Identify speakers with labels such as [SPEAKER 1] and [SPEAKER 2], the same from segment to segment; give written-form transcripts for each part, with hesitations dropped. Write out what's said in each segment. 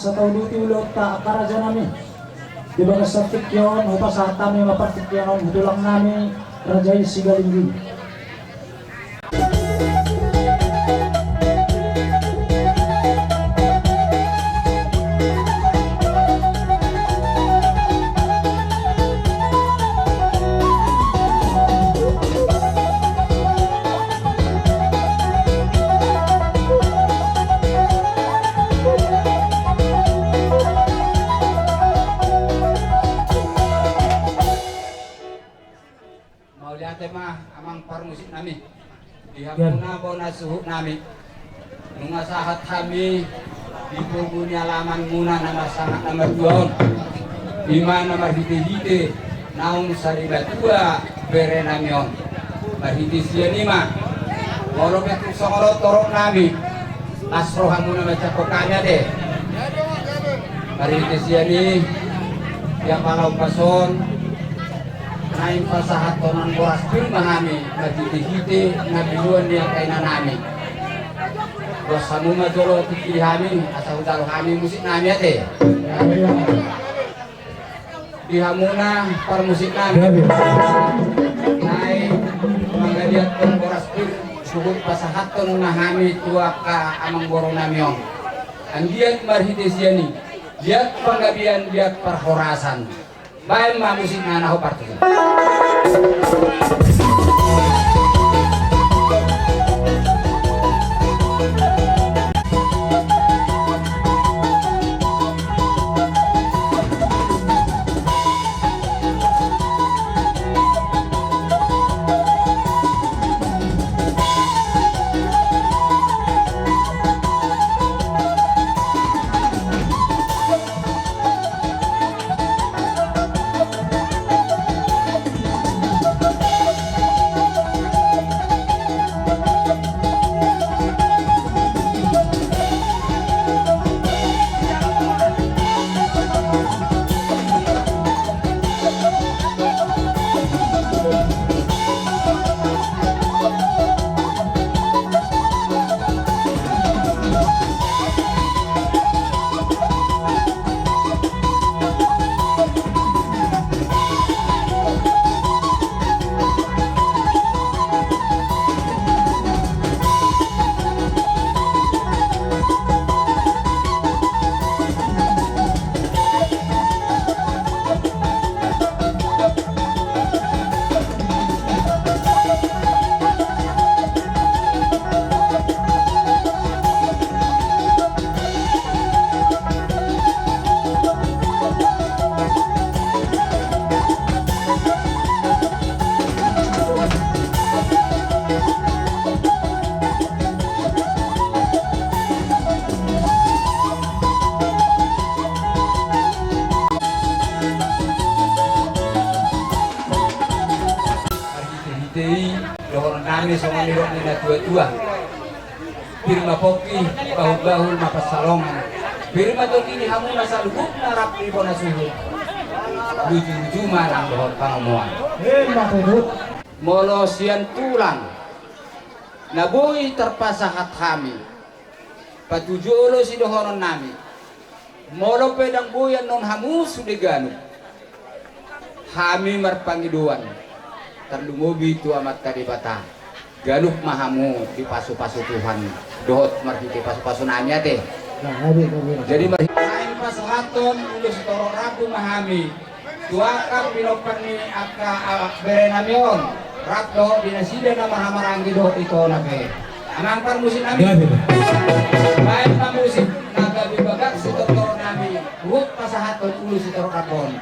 [SPEAKER 1] sa tawduti ulot ta akaraja nami. Di ba sa tikyon o sa tami mapartikyon hudulang nami rajay sigalinggi.
[SPEAKER 2] Amang parmusik nami dihapuna bona suhu nami nungasahat kami di pugunya laman muna nama sangat nama duaon ima nama hite-hite naung sarila dua bere namion marhiti sianima ngolok itu songolot torok nami asrohamu nama cakokannya deh marhiti siani yang kalau pason naing pasahat tonan boras pil mahami matiti-hiti nabiluan dia kainan nami bos sanu majolo tikili hami asal utalo kami musik nami ate dihamuna par musik nami naik mangaliat ton boras pil suhut pasahat tonan mahami tua ka amang boro namiong andian marhiti siani lihat panggabian lihat perhorasan baik mah musik nana ho partu. Nami sama nirok nina tua-tua Birma poki bahu-bahu mapas salongan Birma toki ni hamu nasa lukuk narap ribo nasuhu Luju-luju marang dohor pangamuan Molo sian tulang Nabui terpasahat kami Patujolo si dohoron nami Molo pedang buyan non hamu sudeganu Kami marpangiduan Terlumubi tu amat kadibata Galuh mahamu di pasu-pasu Tuhan dohot marhiti pasu-pasu nanya teh jadi marhiti pasahaton ulus toro rabu mahami tuakam bilopan ni aka berenamion rak dohot dinasida nama hamaranggi dohot itu nabe amangkar musik nami baik na musik naga bibagat si toro nami hut pasahaton ulus toro rabon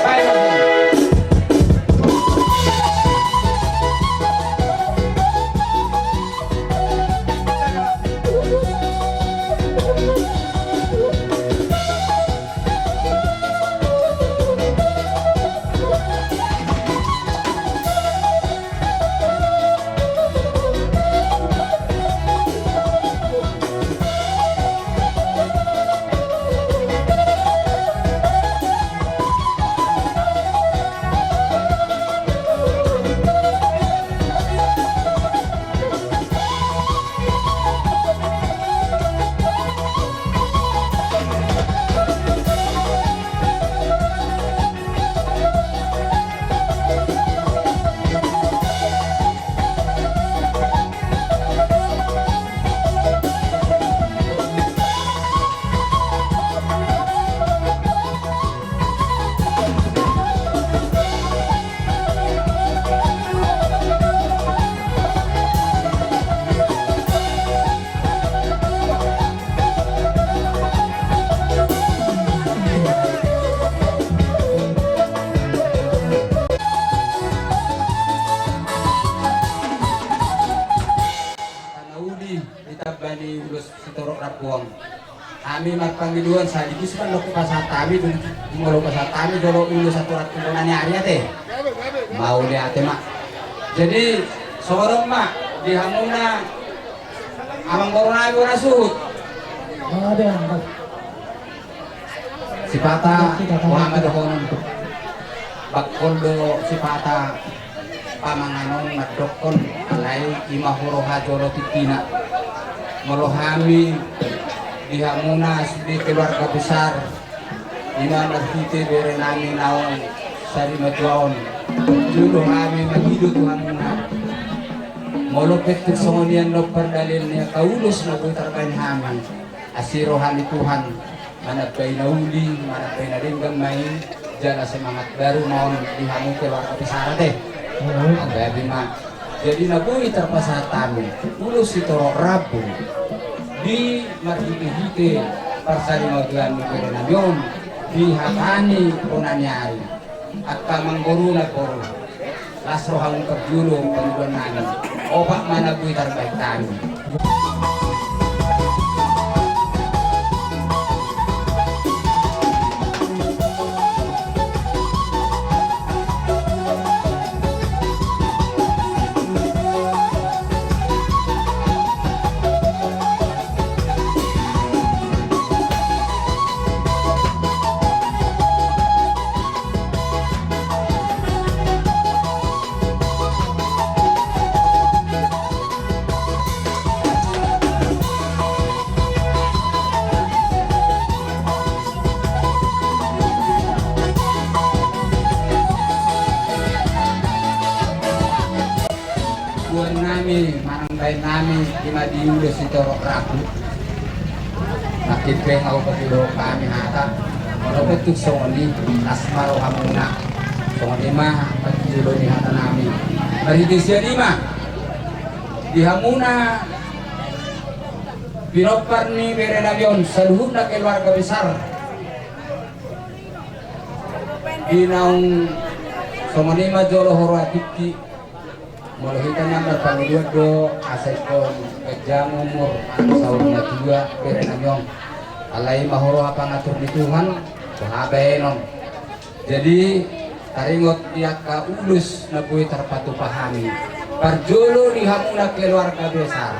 [SPEAKER 2] baik buang. Kami marpanggiluan sa digis kan lo pasatami dun molo pasatami dolo ulo sa turat kumpulan ni Arya teh. Mau lihat mak. Jadi seorang mak dihamuna amang corona ibu rasut.
[SPEAKER 1] Ada yang
[SPEAKER 2] Sipata Muhammad Honon Bakoldo sipata pamanganon madokon alai imahoroha jolo tikina merohami dihamuna di keluarga besar ina marhite bere nami naon sari majuaon julu kami magido tuhamuna molopet kesongonian no perdalilnya kaulus na butar kain hami asirohani Tuhan manapay na uli manapay na rin gamay jala semangat baru naon dihamu keluarga besar teh Gabi mak jadi nabuhi terpasatan ulus itu Rabu di marhite-hite parsari magian mikir namion dihatani punanyari akka mangguru na guru lasro hang kerjulo pangguan nami opak mana buhi terbaik tani marangkai nami dimadiulis itu Rabu nakipeng ako pagilo kami hata walau betul songoni asmaro hamuna songoni mah pagilo ni hata nami marhitisya di mah di hamuna binopar ni berenamion saluhur na keluarga besar dinaung songoni mah jolo horoatiki mulai kita nambah panggilan do asal kon kerja umur sahur dua berenang yong alai mahoro apa ngatur di Tuhan sahabenon jadi taringot dia ka ulus nabui terpatu pahami parjolo dihamuna keluarga besar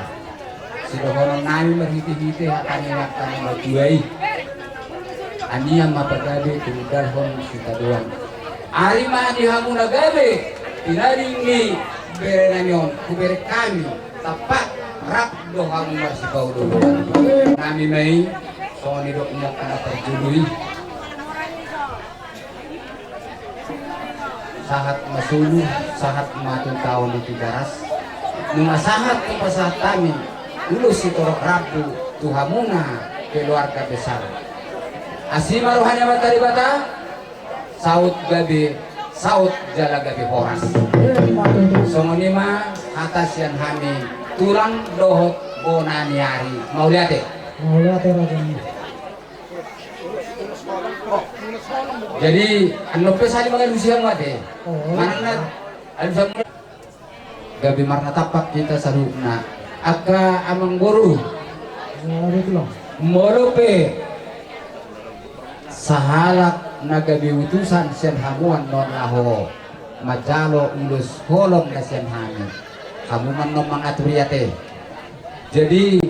[SPEAKER 2] sidohono nami merhiti-hiti hatani hatani majuai aniam mapagabe tudalhon kita doang arima dihamuna gabe tinaringi berenamion kubere kami tapak rap dohang marsibau dulu kami mai soni doknya kana perjului sahat masulu sahat matun tahun di garas nunga sahat ke pasahat kami ulus sitorok rabu tuhamuna keluarga besar asima rohanya matari bata saut gabi saut jala gabi horas songonima atas yang hami turang dohot bonaniari mau lihat
[SPEAKER 1] Raja.
[SPEAKER 2] jadi anu pesali makan usia mate mana anu gabi marna tapak kita saruna akka amang guru morope sahalak nagabi utusan sen hamuan non laho majalo ulus holong na sen hani hamuman no mangaturiyate jadi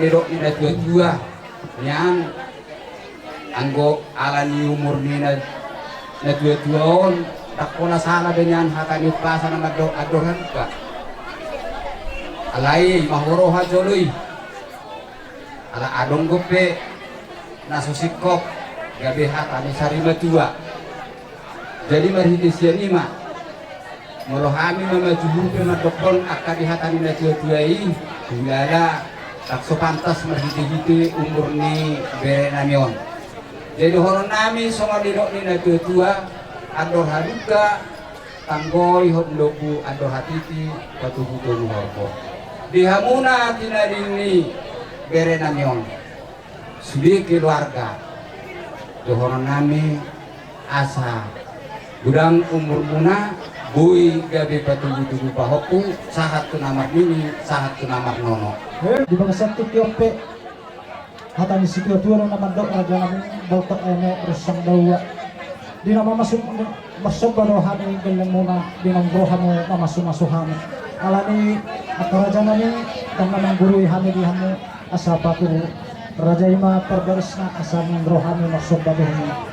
[SPEAKER 2] niro ina tua yang anggo alani umur nina na tua on takona sana dengan hakani pasan na adoran ka alai mahoro hajolui ala adong gope nasusikop gabe hakani sarima tua jadi marhidisian ima melohami mama juhur na dokon akadi hakani na tua i gala takso pantas marhidi umur ni bere namion jadi horon nami songo dino ni na tua andor haduka tanggoy hondoku andor hatiti patuhuto nuhorko dihamuna tinadini bere namion sudi keluarga dohoron nami asa gudang umur muna bui gabe patuhuto pahoku sahat tu namar mini sahat tu namar nono
[SPEAKER 1] di bangsa satu tiope hatani sikio tuano naman daw raja namin daw tak ene rusang dawa di nama masuk barohani galang muna di nama rohani mamasuhan alani at raja namin dan naman gurui hani di hamu asa patu raja ima perbaris na asa ng rohani masuk barohani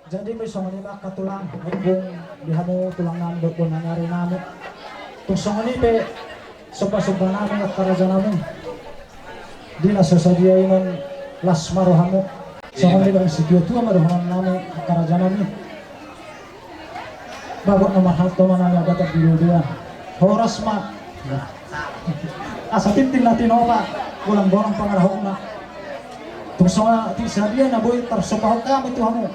[SPEAKER 1] jadi may songo ni katulang hubung dihamu tulang namin do kung nangyari namin tung songo ni pe sopa-sopa namin at karaja namin di na sasadiyay ng las marohamo songo ni bang sikyo tuwa marohaman namin at karaja namin babot na mahal to man namin agad at biluduan horas ma asa tintin natin o pa kulang borang pangarahok na tung songo ti sabiya na boy tarsopahok kami tuhamu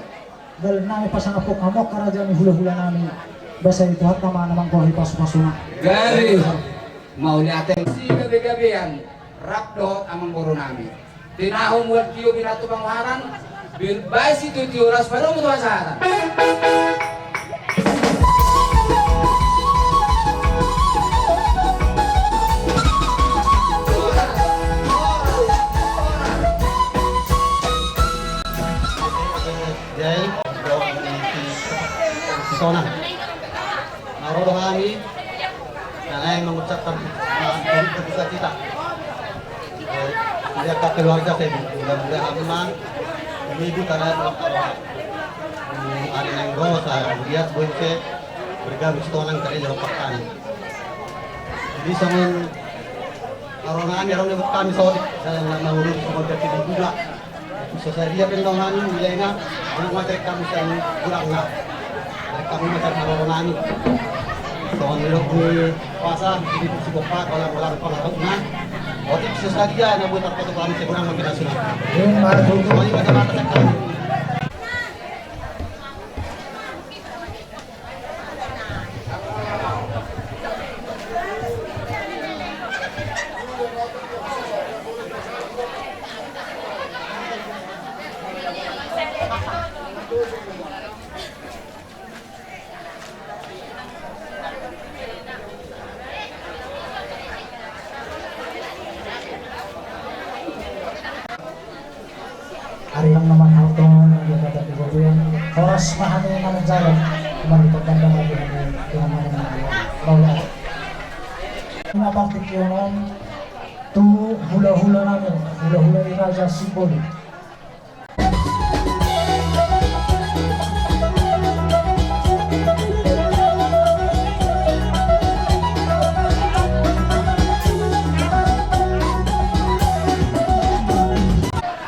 [SPEAKER 1] dahil nami pasangapok amok karaja ni hula-hula namin basa itu hat nama namang kuahi pasu-pasuna
[SPEAKER 2] gali mau liatin si gabi-gabian rap dohot amang boro nami tinahong wal kiyo binato pangwaran bilbay si tuti oras baru mutu asaran
[SPEAKER 3] Sona, narodo kami, nanay mengucapkan berduka cita. Dia ke keluarga saya, mudah-mudahan aman. Ini karena ada yang roh saya lihat bonce bergabung setonang kali dalam pekan. Jadi sama orang yang orang kami sorry dan mengurus semuanya tidak juga. Saya dia pendonan wilayahnya, orang macam kami sedang kurang lah. kami macam naroronani. So ang nilog ni Pasa, hindi po si Bokpa, wala pa larog na. O tip sa stadya, nabutat pa ito kami sa gunang magkinasunod.
[SPEAKER 1] Yun, mga
[SPEAKER 3] So
[SPEAKER 1] tuto.
[SPEAKER 3] yung mga mata sa kami.
[SPEAKER 1] Hari lang naman ako yung katatibuyan. Oras mahami naman dyan. Kumarito ka na natin ang pinamanin ng bawla. Pinapartik yun to hula-hula namin. Hula-hula ni Raja Simbol.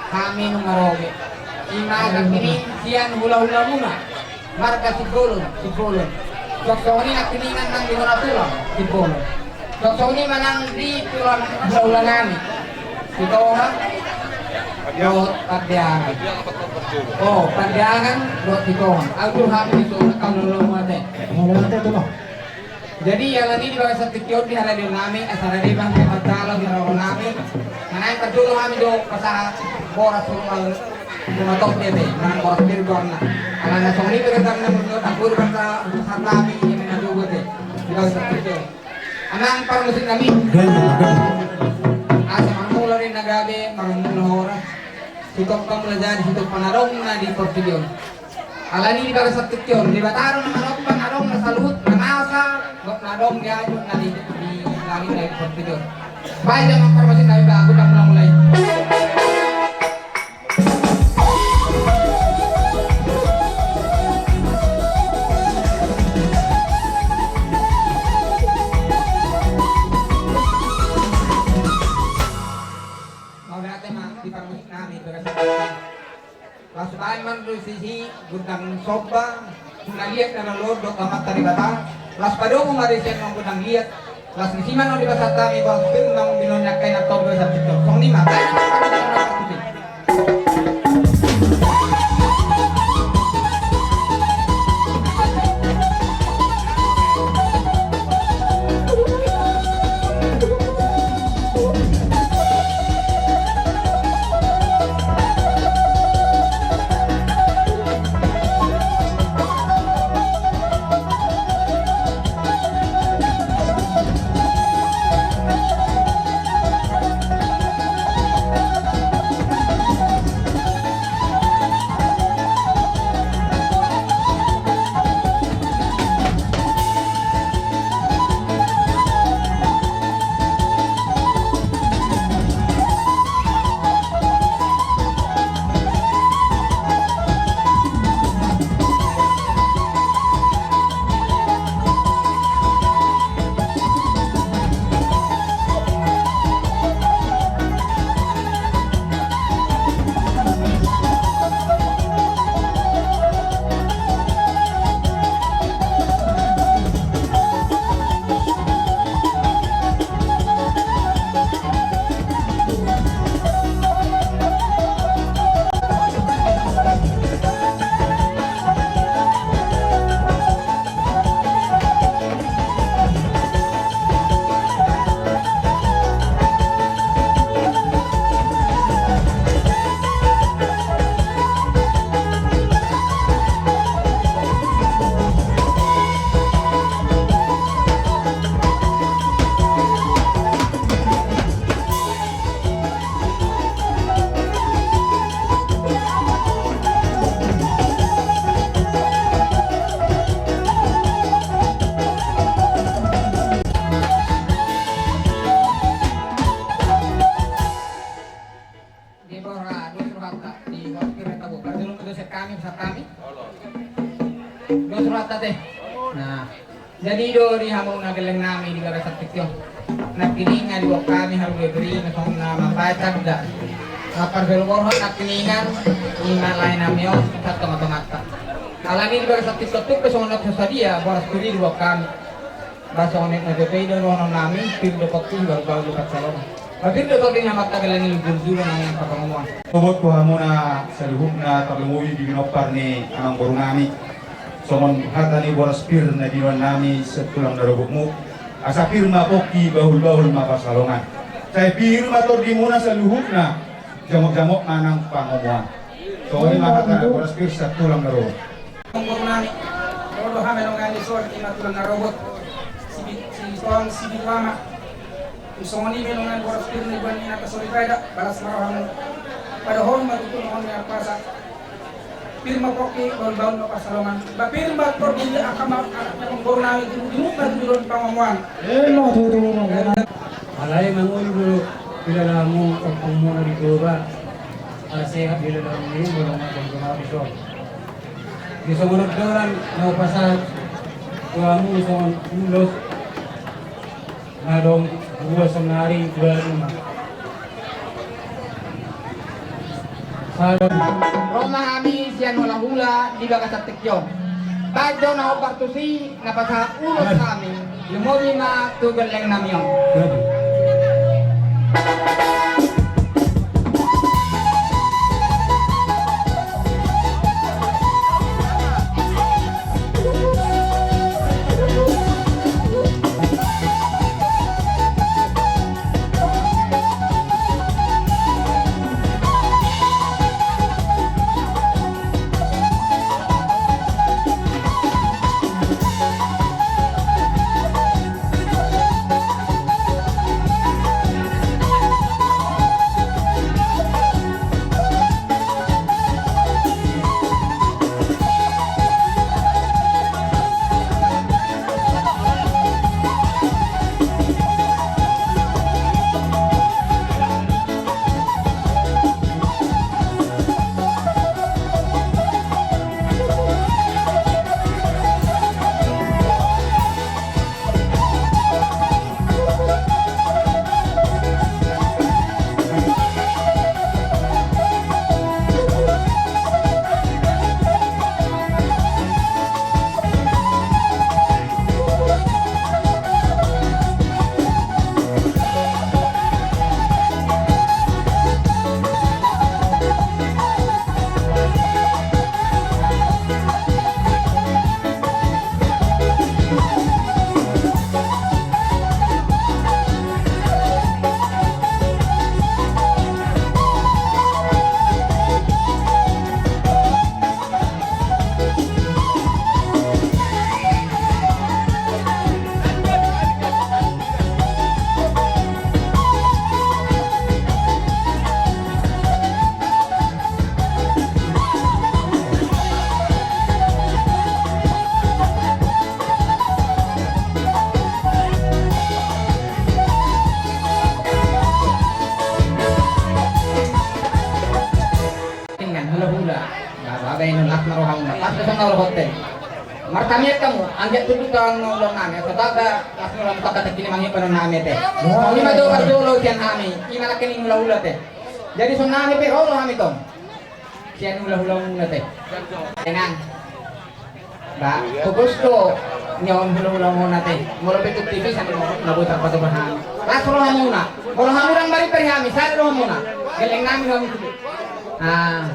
[SPEAKER 2] Kami nung maroge. Imaga kini siyan hula-hula muna. Marka si Golon. Soksoni na kiningan ng lima na tulang. Si Golon. Soksoni manang di tulang hula-hula nami. Ikaw ha? Dot pagdiangan. Oh, pagdiangan dot ikaw. Aku kami itu kalau mate.
[SPEAKER 1] Mga natin ito no.
[SPEAKER 2] Jadi yang ini di bawah setiap di hari namin, asal di bang pagkalo di rawon namin. Manay pagdulo kami do pasah boras sumal kumatok dia deh, manang boras bir na. Alam na song ni pero tang na mundo tapur bangka sa kami yang nadugo deh. Di bawah setiap. Anang parmusin kami. Asa mangmula rin nagabi, mangmula oras. Sitok kang belajar, sitok panarong na di portilyon. Alani di bawah setiap, di bataro na manok panarong na salut, nanasa, gok nadong gayon na di langit na portilyon. Baik dengan informasi nabi bago udah mulai. Mau natin di informasi nabi Pasukan man do sisi gudang soba, naliat na lord do kamat tadi bata. Las pado mo marisen ng gudang liat. Las nisiman no di basa kami bang film nang binonya kay na tobo sa TikTok. Kung ni matay na kami sa nakatutin. Nah, jadi do di hamong nageleng nami di gara saktikyo. Nakiningan di kami harus beri na kung na mapatag da. Kapag galugor nakiningan, ima lain namyo sa tomata. Alani di bagas aktif ketuk ke songot sa dia boras kuri dua kami. Basa onek na depay do nono namin pir do pakku baru lukat salon. Mapir do to din hamat tagalan ni duldulo ng papangamuan.
[SPEAKER 4] Tubot ko hamuna sa luhuk na taglumuwi di ginopar ni amang guru nami. Somon hata ni boras pir na diwan nami sa tulang narubok mo. Asa pirma poki bahul-bahul mapasalongan. Saya pirma to di muna sa luhuk na jamok-jamok anang pangamuan. So ini hata boras pir sa tulang narubok.
[SPEAKER 5] Ang guru nami, todo kami nung nga lisor, imatulang na robot, si Bitwama. Gusto nga nimi nung nga boras pir ni Buwan Ina Kasolipeda, balas marohan padahon matutulungan niya pasa. Pirma poki, baul-baul mapasalongan. Bapirma to di ang guru nami, dinukad nilon pangamuan.
[SPEAKER 1] Elo tutulong.
[SPEAKER 6] Alay mangulo kilala mo kung muna dito ba para sehat kilala mo yun wala na kung kumariso di sumunod doon naupasad kuha mo isang ulos na doon buwas ang nari kuha naman
[SPEAKER 2] Roma kami siyan walang hula di bagas aktif yon. Baik daw na opartusi na pasa ulos kami. Lumobi na tugal lang namin yon.
[SPEAKER 6] grabe
[SPEAKER 2] Bagay nung lak narohang na. Pas sa narohote. Martamiat kamu, anjak tutup kang nolong nami. Sa daga, las narohang takat kinimangin pa nami te. Lima do pardulo siyan nami. Imalaki ning hula-hula te. Jadi so nami pe holo nami tong. Siyan hula-hula te. Tenang. Ba, gusto nyaon hula-hula muna te. Mula pe TV sa nabutan pa to bahan. Las rohang muna. Rohang murang bari perhami, sa rohang muna. Galing nami kami.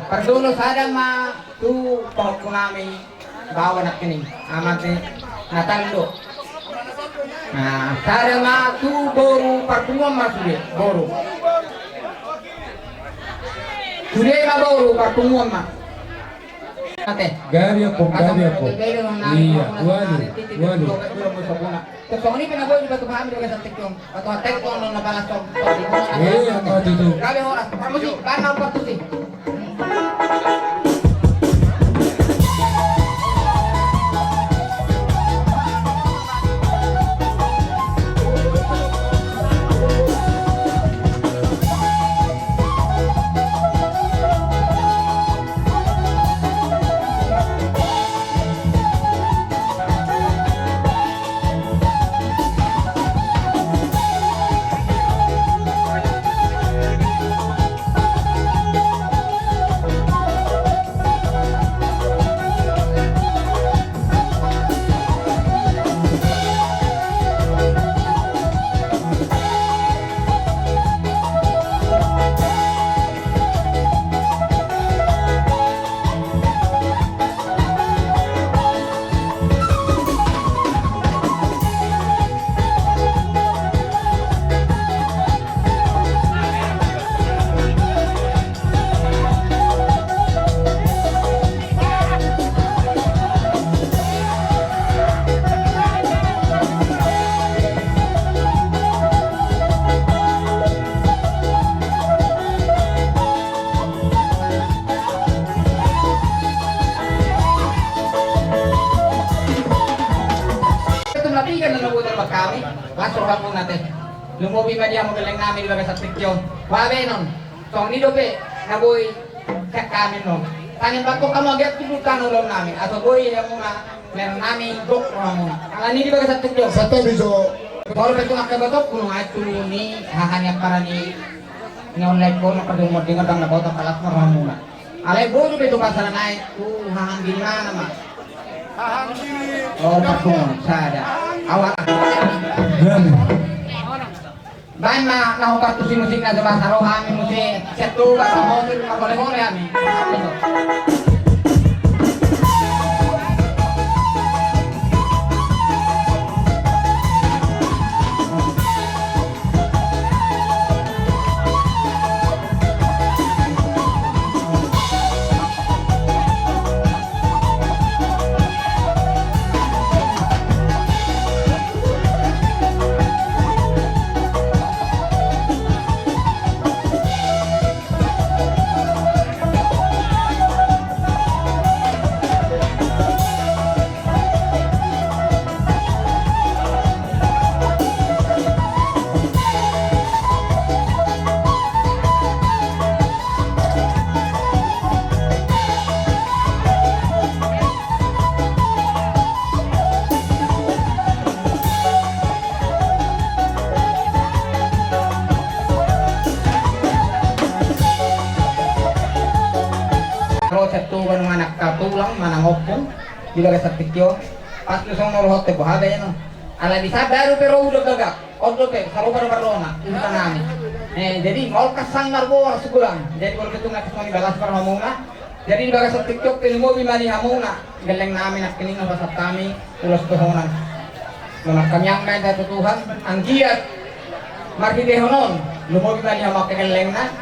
[SPEAKER 2] Pardulo sadang ma tu pok kunami bawa nak kini amat natando. Sadang ma tu boru partungan masuk boru. Sudah ma boru partungan ma. Ate.
[SPEAKER 6] gari ako iya walo
[SPEAKER 2] Terus ini pinaboy di batu kami dengan santik yung batu atek ko nung nabalas ko.
[SPEAKER 6] ako dito
[SPEAKER 2] Grabe oras. Parmusi, bana pa to si. patigan na nabutan magkami. Pasukan mo natin. Lumubi ba diya magaling namin baga sa tikyo. Wabe nun. So, ni dope, naboy kak kami nun. Tangin ba ko kamagyan tulutan ulam namin. Ato boy, yan muna, meron namin dok muna. Ang ani di baga sa tikyo.
[SPEAKER 7] Sa tabi so,
[SPEAKER 2] Kalau betul nak kebetul, kurang itu ni hanya para ni online ko na kadung dengan tang nabot ang kalat maramuna. Alay bodo betul pasal naik tu hahang gimana nama. Oh pakung sada. Awak. Bahan na nahukar tu si musik na sa bahasa rohani musik setu bahasa motor boleh kami. Setu kan anak katulang manangopong di bagas sa tikyo pas lusong norohot te buhaga yan ala bisa baru pero udah gagak odo pe kalau baru barona itu nami jadi mau kasang narbo sebulan jadi kalau betul nak kami bagas para hamuna jadi di bagas sa tikyo pilmo bimani hamuna galeng namin nak kining basat kami ulos tuhonan lumak kami yang main datu Tuhan ang giat markidehonon lumo bimani hamak galeng na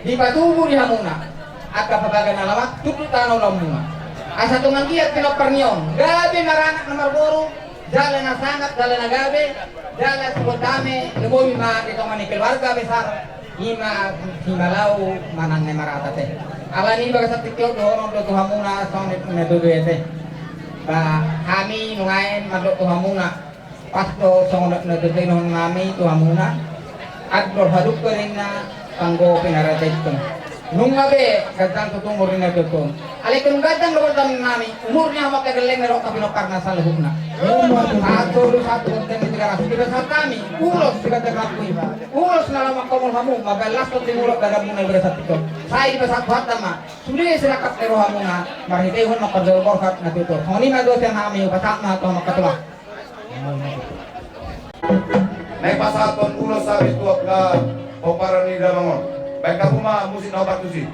[SPEAKER 2] di patubo di hamuna agak pabagan alamat tutut tanau lamuna asa tungang giat pinopernion gabe maranak na Marlboro jalan na sangat jalan na gabe jalan sebutame leboy ma ito nga ni keluarga besar ima himalau manang na marata te alani baga sa tikyo doon do tuhamuna song na duduyete ba kami nungain madlo tuhamuna pasto song na duduy non nami tuhamuna adlor haduk ko rin na tanggo pinaratetong nung gabi, gadang tutumor rin na tutong. Alay kung gadang lugar kami namin, umur niya makagaling na roka pinopar na sa lubog na. At tulo sa tutong din tigaras. Diba sa kami, ulos tiga tigaras iba. Ulos na lamang kamul hamu, magalas to timurok gagam muna iba sa tutong. Say diba sa kuhat nama, suli sila kaptero hamu na, marhitehon makadolbor kat na tutong. Kung ni mados yan namin, pasak na ito makatulak.
[SPEAKER 4] Naik pasaton ulos sa bituak na oparan ni Damangon. Baik kamu mah musik nomor tujuh.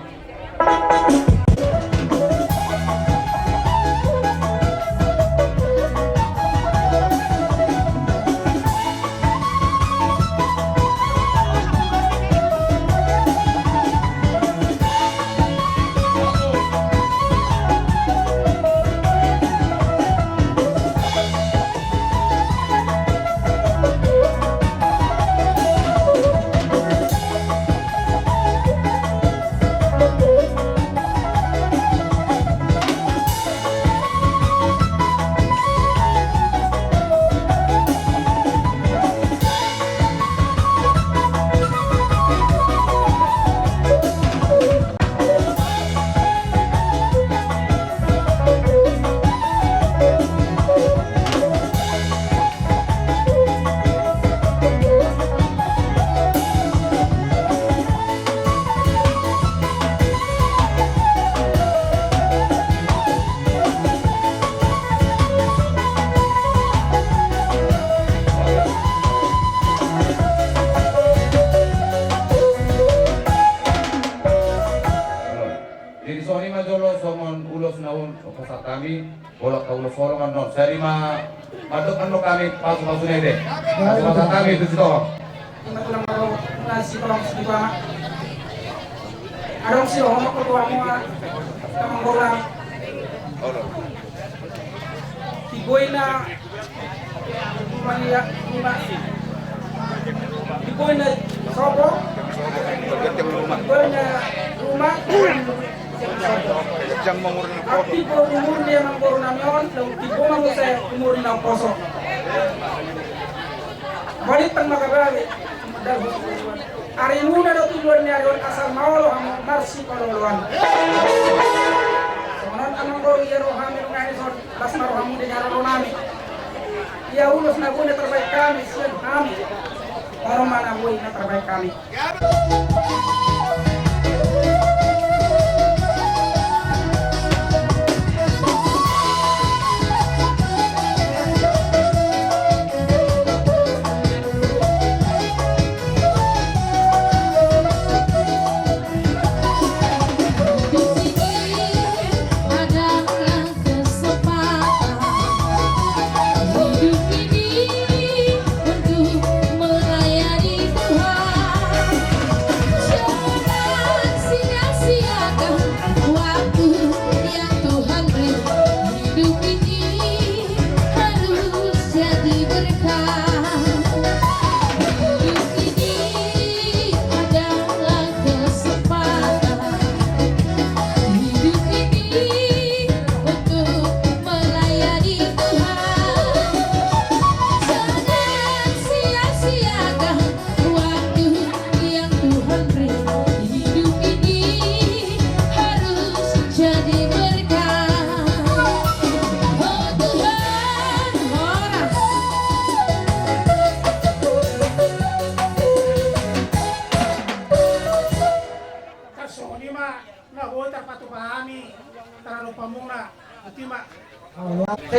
[SPEAKER 4] bolak kaulo folongan non sari ma madok anu kami pasu nede pasu kami itu situ
[SPEAKER 5] Matulang baru si tolong si bama. Adong si ono ko to amo tamang bolang. Tigoy na Mania lima. Tigoy na sobo. Tigoy na rumah. Tipo umur dia mang baru namion, lalu tipo mang saya umur nang kosong. pang magabawi. Dahil ari muna daw tujuan niya ron asal mawalo ang marsi kaluluan. So non amang ko iyaro kami nung ngayon las maro hamu din yaro nami. Iya ulos na guna terbaik kami siyan kami. Para mana buhay na terbaik kami.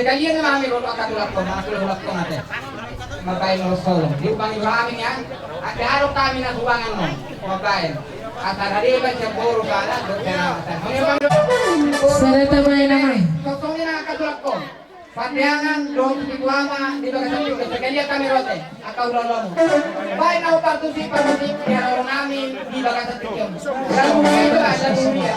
[SPEAKER 2] Kalian na kami lolo katulad ko, mga tulad ko natin. Mabayin mo solo. Di upang ibrahim yan. At araw kami na suwangan mo. Mabayin. At narariban siya puro kala.
[SPEAKER 7] Sarata may naman.
[SPEAKER 2] Sosongin na katulad ko. Patiangan, doon sikuama, dito ka sa tiyo. Kalian kami rote. Akaw lolo mo. Bahay na upang tusipan mo si kaya namin, dito ka sa tiyo. Lalu mo ito ba? Lalu mo niya.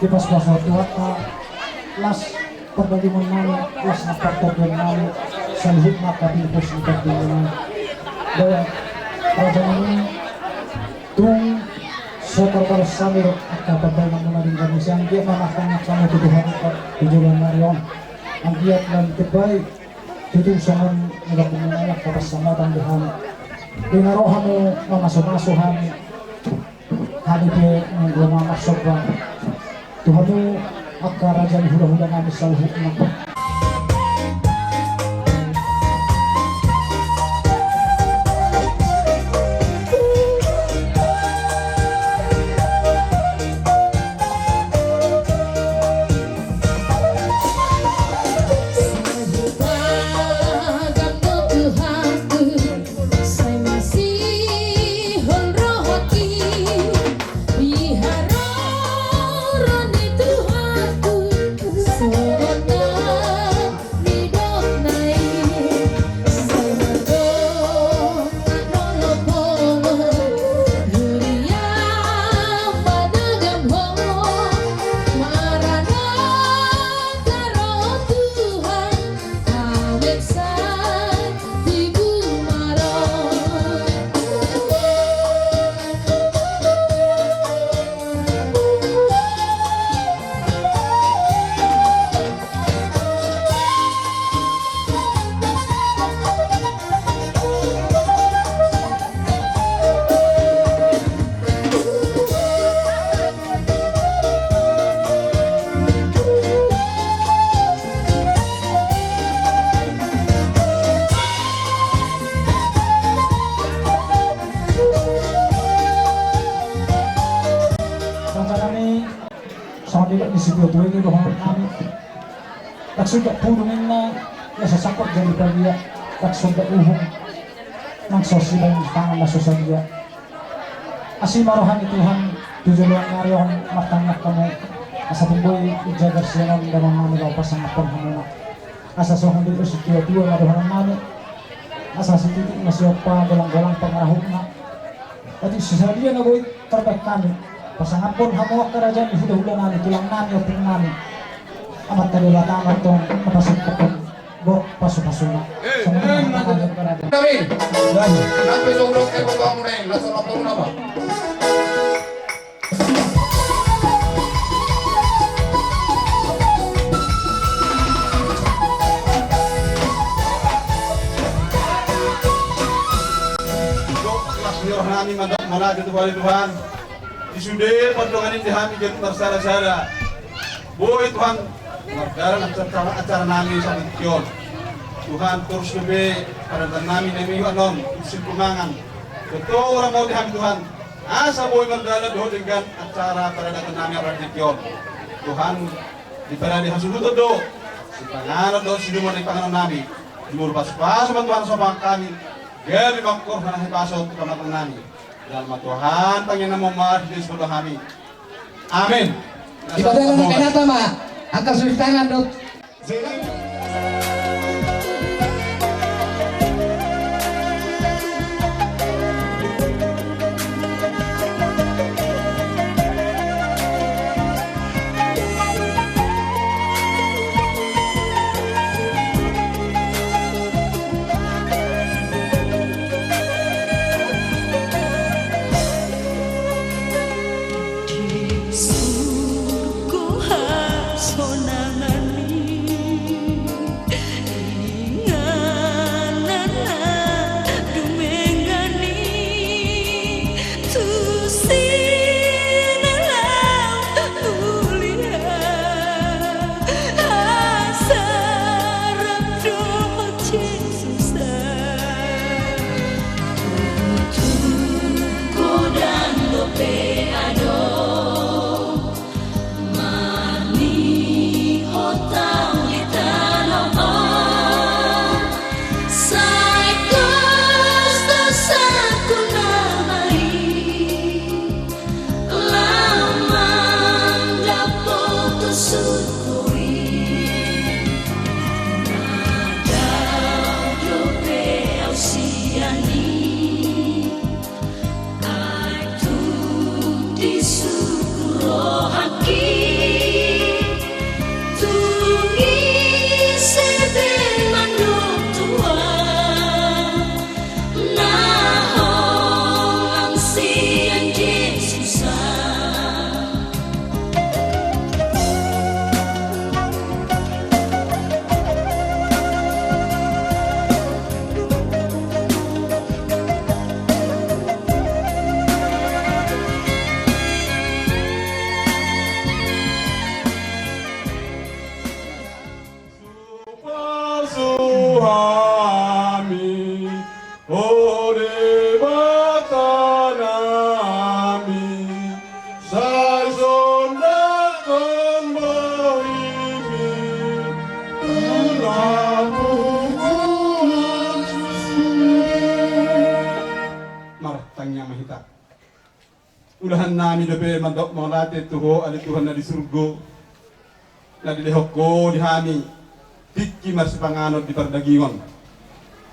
[SPEAKER 1] di pas kuasa tuata las pembaliman nami las napagtagyan nami sa lihit na kapilipos ng pagbilan daya raja nami tung sa karbarasami at kapagbayan mo na rin kami siya ang giyak na makangak sa mga tuduhan at tujuan na rin ang giyak ng tibay tutusan nila kumungayak kapas sa matang duhan dinarohan mo mga sumasuhan halipe ng lumamasok ba Tuhan mo at karajaan hula-hula namin sa uhok na Siguro ini doang kami. Tak sudah pulungin na nasasakot dari pagya. Tak sudah uhong ng sosial tangan na sosial. Asi marohan ituhan tujuan ngarion matangak kami. Asa tumboy ijaga siya ng damang mami daw pasangapon hamuna. Asa sohong dito si Tio na doon mami. Asa si titik na siya pa galang-galang pangarahok na. At isa dia na boy terbaik kami. Pasangapon hamuak kerajaan hula-hula nami tulang nami o ping nami amat kadulatan atong kapasangkapon Bo, paso-paso na. Sa mga katangalan para din.
[SPEAKER 2] Kami,
[SPEAKER 1] Yan.
[SPEAKER 2] sampai sungguh ke bawah mulai, langsung lapor nama.
[SPEAKER 3] Kelas rohani mana itu wali Tuhan. Disude perjuangan ini kami jadi bersara-sara. Boy Tuhan, margaran acara nami sa Kion. Tuhan terus lebih pada nami nami anon usil kumangan. Betul orang mau dihami Tuhan. Asa boy margaran doh dengan acara pada datang nami orang Kion. Tuhan di pada dihasulut do. Si pangalan do si dumon di pangalan nami. Dimur pas-pas Tuhan sama kami. Gari makor na hipaso ito ka nami. Dalam Tuhan, Panginoon mo mahal di sebelah kami. Amin.
[SPEAKER 2] Ibadah ng kanata ma, ang kasulitangan do.
[SPEAKER 3] Ulahan namin dapat mandok mga tuho ali Tuhan na di surgo na dilihok ko dihami tiki mas panganod di pardagingon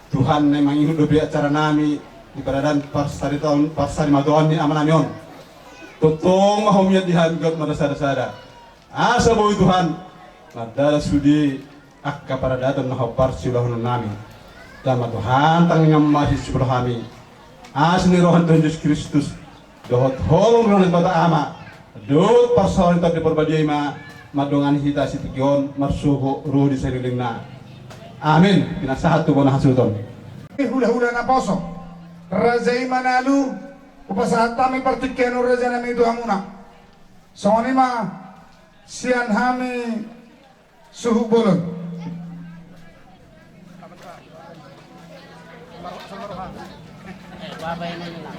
[SPEAKER 3] Tuhan na manginod dapat acara nami di paradan parsari tahun parsari madoan ni aman namin totong mahumiyat dihami got madasada-sada asa boy Tuhan madala sudi akka paradatan na parsi ulahun nami tama Tuhan tangingam masih sebelah kami as ni rohan Tuhan Yesus Kristus dohot holong rohan bata ama dohot pasawan tak diperbadiai madongan hita sitikyon marsuho ruh di seliling na amin pinasahat tu bona hasuton
[SPEAKER 7] hula-hula na poso razai manalu upasahat kami partikyano raza na may duhamuna so ma siyan hami suhubolon babay na nila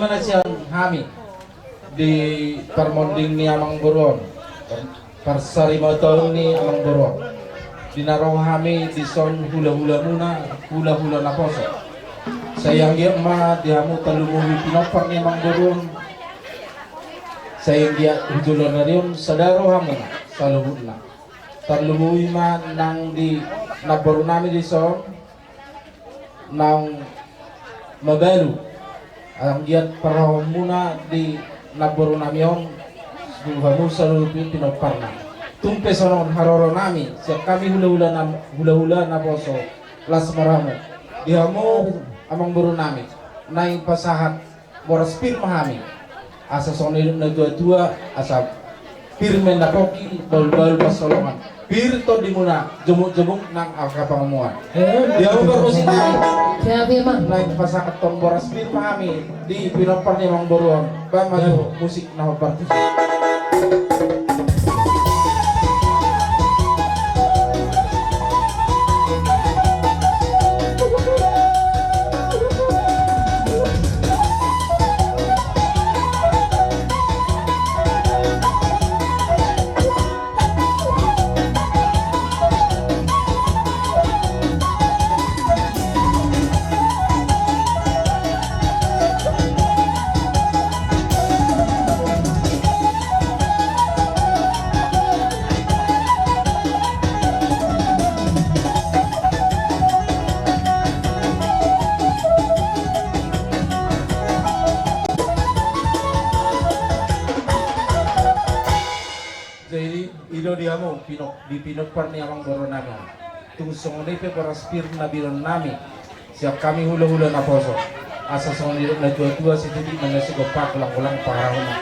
[SPEAKER 8] mana siang kami di permonding ni amang buron persarima tahun ni amang buron dinaro kami di son hula-hula muna hula-hula na poso sayang dia ma dihamu talumuhi pinopar ni amang buron sayang dia hujulan na rin sadaro hamu saluhut na talumuhi ma nang di nabaru nami di son nang mabalu ang giat para muna di nabaru nami on hamu saluhut pinopar na tumpe sonon haroro nami siap kami hula-hula na poso las maramo dihamu amang buru nami naing pasahat boras pirma kami asa sonilum na dua-dua asa pirmen na koki bal-bal pasolongan pir to di muna jemuk-jemuk nang akapangamuan dihamu bermusik nami naing pasahat ton boras pirma kami di pinopar ni amang buruan ba maju musik na partis. Jadi ilo diamo di pinopar ni amang boro nami tung songoni pe paraspir na biron nami siap kami hula-hula na poso asa songoni na dua-dua si titik na nasigopak ulang-ulang parahuna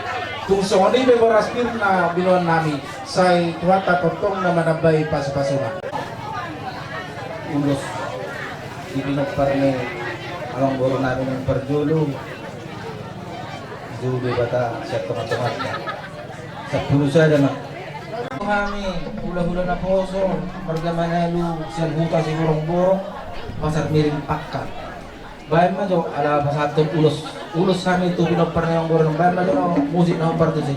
[SPEAKER 8] tung songoni pe paraspir na biron nami say tuwata potong na manabay pas-pasuna ulos di pinopar ni amang boro nami ng perjulu Zubi bata siap teman-teman sa pulusa dan kami hula-hula na poso marga Manalu siyan huta si borong-borong pasar miring pakka bayan man jo ala pasatong ulos kami itu pinopar na yung borong bayan man jo musik na parto sih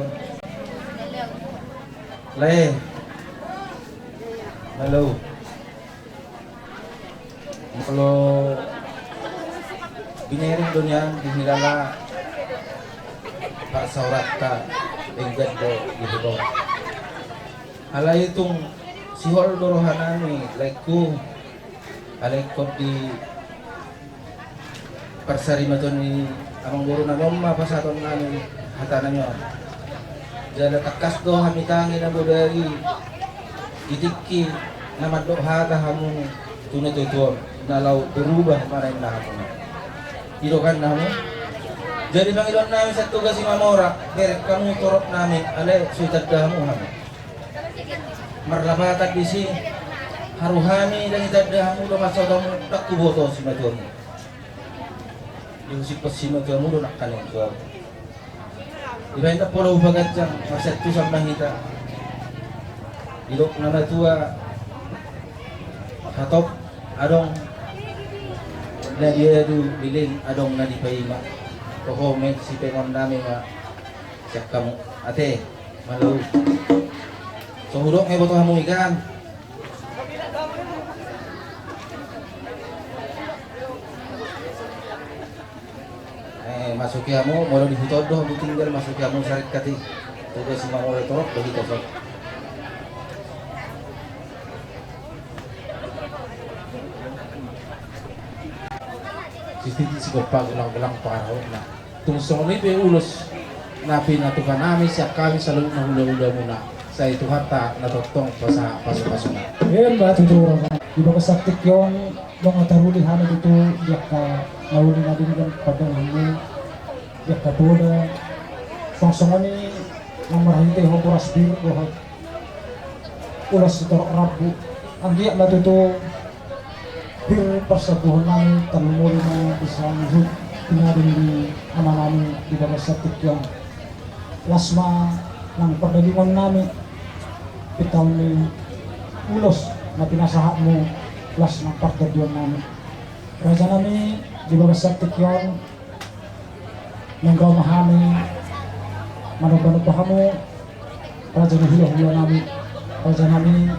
[SPEAKER 8] Son. Le. Halo. Kalau biniring dunia dinilala para saurat ka enggan do gitu. Alay itong sihol dorohan nami like ko alay ko di parsarima to ni amang guru na mama pasaton nami hata nyo. Jala takas do hamitangi na bodari itikki na maddo hata hamu tunay tutuan nalaw berubah maray na hapon. Irokan namo. Jadi pangilon namin sa tugas si Mamora, direk kamu turok namin, alay suitad dahamu hamu. Marlabatag di si haruhami dan itad dahamu do masaw tak kuboto si Matuan. Yung si Pasima kamu do nakkanin ko. Ibenta pula ubagat jang maset tu sa mahita. Ilok na natua hatop adong na dia du biling adong na di paima. Koko men si pengon namin nga siya kamu ate malu. So hudok may boto hamu ikan. Masuki hamu molo di hutod do hamu tinggal masuki hamu sarit kati. Tugas si Mamora torok bagi kosong.
[SPEAKER 6] Sisi gopa gulang-gulang paraw na tungsong ni be ulos na pinatukan namin siya kami sa loob na hula-hula muna sa ito hata natotong paso-paso na.
[SPEAKER 1] Ngayon ba tuturo ka? Di ba kasaktik yung mga taruli hana dito diyak ka nahuli na din yung padang mo diyak ka tula songsongan ni ng marahinte ho kuras biru ho ulas ito rabu ang diyak na dito bir persabuhan namin tanumuli na isang hud pinarin di ama namin di ba kasaktik yung lasma ng pagdalingon namin pitaw ni ulos na pinasahat mo plus ng pagdadyon namin. Raja namin, di ba kasaktik yun ng gaw mahami manag-manag pa mo raja na hula-hula namin raja namin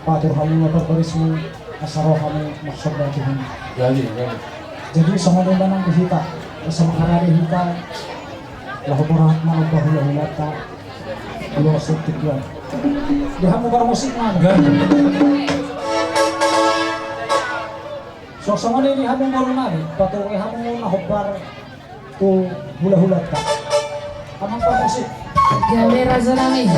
[SPEAKER 1] patur kami mapagbaris mo asaraw kami maksabay tuhin.
[SPEAKER 6] Gali.
[SPEAKER 1] Jadi sa mga nila ng bihita sa mga narihita lahoborahat manag pa hula-hula ta di ba kasaktik yun. Diha mo para musik na so sa mga nili hamong garo namin patuloy hamong nahubar to hula-hulat ka amang pa musik
[SPEAKER 9] Gabi raza namin.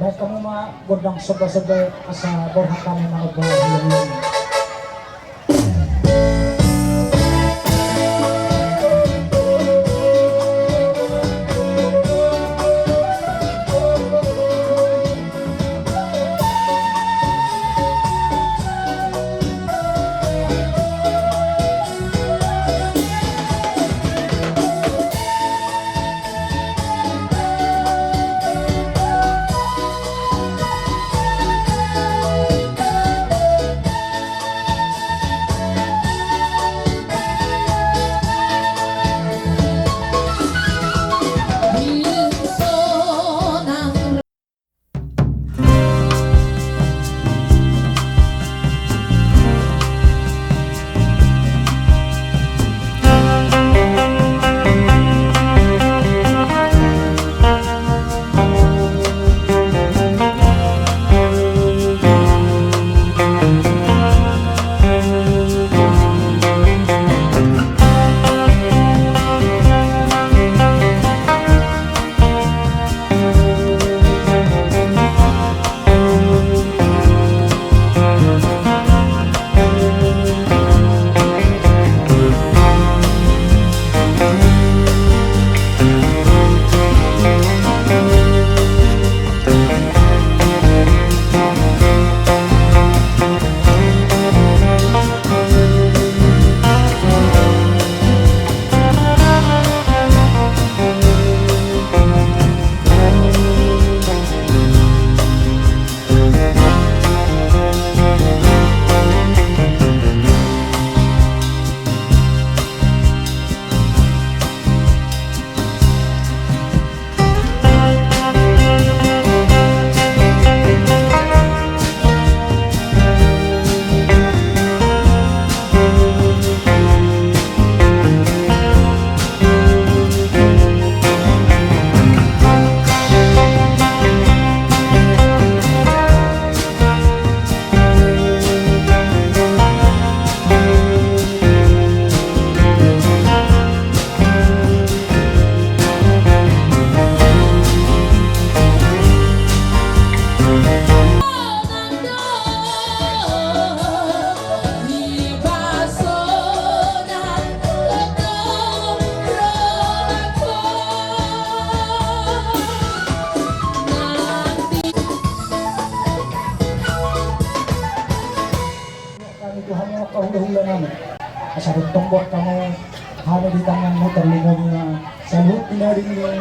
[SPEAKER 1] dahil kamo magodang sobra-sobra sa borhat kami mga hula-hulat. hula-hula namin. Asa tumbok kamu halo di tangan mo terlumog na salut nila din yung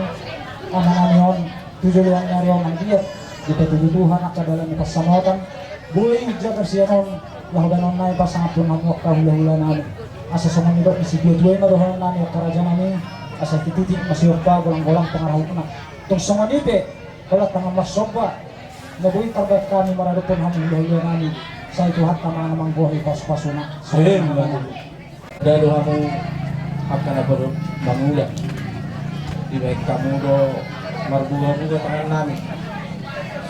[SPEAKER 1] namin tujuan na rin ang diyat di petuduhan at kadalang ikasamotan buhay jaga siya nun lahudanon na ipasangapon ang wakta hula-hula namin asa sumanibot isigyo tuway na doon namin at karadya namin asa tititik masiyok pa gulang-gulang pangaraw na itong sumanipe kalat ng masoba nabuhay tarbat kami maradupon ang hula-hula namin sa ituhat na mga namang buhay pas-paso na
[SPEAKER 8] dalo mo akan na baru mangula di baik kamu do marbuga-buga tangan namin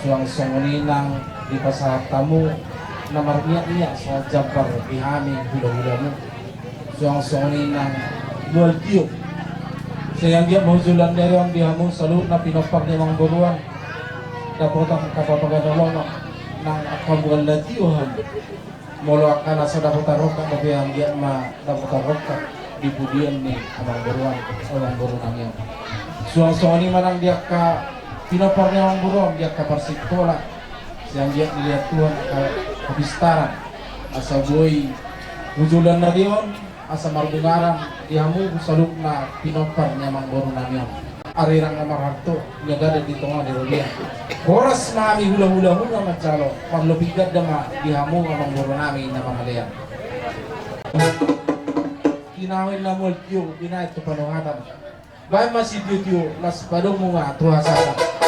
[SPEAKER 8] suang songoni nang di pasahap tamu na marniya sa jabar ihami hula-hula mo suang songoni nang dual tiyo sayang dia mahuzulan dari ang dihamu salut na pinopak ni mga buruan dapat ang kapapagadawang ng akabuan na tiyohan molo akan asa dapat roka tapi ang dia ma dapat roka di pudian ni abang buruan orang buruan yang suang-suang manang dia ka pinaparnya orang buruan dia ka persikola yang dia dilihat Tuhan ka pistaran asa boy wujulan na diyon asa marbungaran dihamu saluk na pinaparnya mang buruan yang arirang na marharto nagada dito nga di Rolia oras mami hula-hula muna macalo paglubigad na dihamu ang buruan namin na mamalayan kinawin na mo tiyo binay to panuhatan bay masih tiyo nas padong mga tuhasatan